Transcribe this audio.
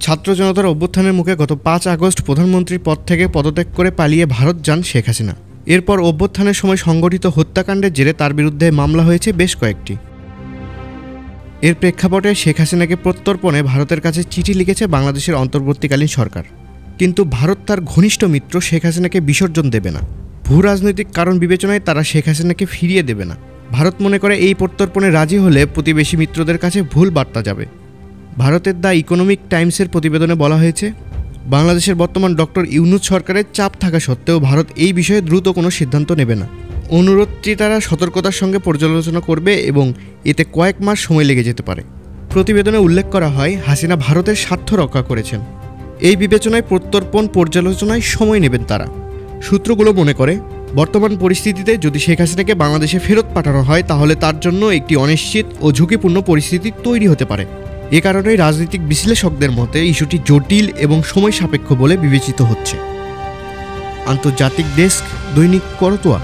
ছাত্র জনতার অভ্যুত্থানের মুখে গত ৫ আগস্ট প্রধানমন্ত্রীর পদ থেকে পদত্যাগ করে পালিয়ে ভারত যান শেখ হাসিনা। এরপর অভ্যুত্থানের সময় সংগঠিত হত্যাকাণ্ডের জেরে তার বিরুদ্ধে মামলা হয়েছে বেশ কয়েকটি। এর প্রেক্ষাপটে শেখ হাসিনাকে প্রত্যর্পণে ভারতের কাছে চিঠি লিখেছে বাংলাদেশের অন্তর্বর্তীকালীন সরকার। কিন্তু ভারত তার ঘনিষ্ঠ মিত্র শেখ হাসিনাকে বিসর্জন দেবে না। ভূ রাজনৈতিক কারণ বিবেচনায় তারা শেখ হাসিনাকে ফিরিয়ে দেবে না। ভারত মনে করে এই প্রত্যর্পণে রাজি হলে প্রতিবেশী মিত্রদের কাছে ভুল বার্তা যাবে। ভারতের দ্য ইকোনমিক টাইমসের প্রতিবেদনে বলা হয়েছে, বাংলাদেশের বর্তমান ডক্টর ইউনূস সরকারের চাপ থাকা সত্ত্বেও ভারত এই বিষয়ে দ্রুত কোনো সিদ্ধান্ত নেবে না। অনুরোধটি তারা সতর্কতার সঙ্গে পর্যালোচনা করবে এবং এতে কয়েক মাস সময় লেগে যেতে পারে। প্রতিবেদনে উল্লেখ করা হয়, হাসিনা ভারতের স্বার্থ রক্ষা করেছেন। এই বিবেচনায় প্রত্যর্পণ পর্যালোচনায় সময় নেবেন তারা। সূত্রগুলো মনে করে, বর্তমান পরিস্থিতিতে যদি শেখ হাসিনাকে বাংলাদেশে ফেরত পাঠানো হয় তাহলে তার জন্য একটি অনিশ্চিত ও ঝুঁকিপূর্ণ পরিস্থিতি তৈরি হতে পারে। এ কারণেই রাজনৈতিক বিশ্লেষকদের মতে ইস্যুটি জটিল এবং সময় সাপেক্ষ বলে বিবেচিত হচ্ছে। আন্তর্জাতিক ডেস্ক, দৈনিক করতোয়া।